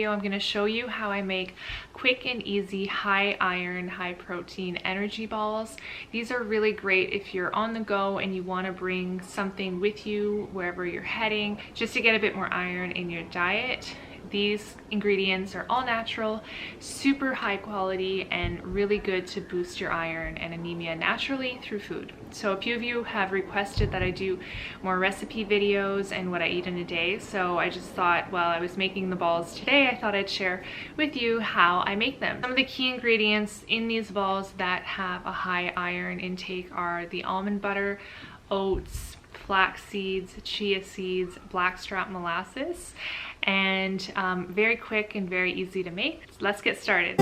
video, I'm going to show you how I make quick and easy high iron, high protein energy balls. These are really great if you're on the go and you want to bring something with you wherever you're heading, just to get a bit more iron in your diet. These ingredients are all natural, super high quality, and really good to boost your iron and anemia naturally through food. So a few of you have requested that I do more recipe videos and what I eat in a day. So I just thought while I was making the balls today, I thought I'd share with you how I make them. Some of the key ingredients in these balls that have a high iron intake are the almond butter, oats, flax seeds, chia seeds, black strap molasses, and very quick and very easy to make. Let's get started.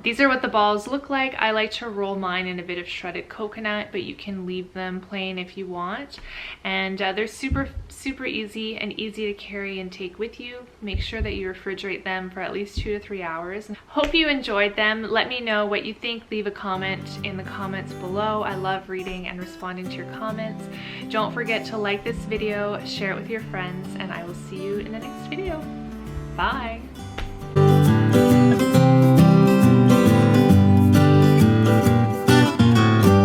These are what the balls look like. I like to roll mine in a bit of shredded coconut, but you can leave them plain if you want. And they're super easy and easy to carry and take with you. Make sure that you refrigerate them for at least 2 to 3 hours. Hope you enjoyed them. Let me know what you think. Leave a comment in the comments below. I love reading and responding to your comments. Don't forget to like this video, share it with your friends, and I will see you in the next video. Bye!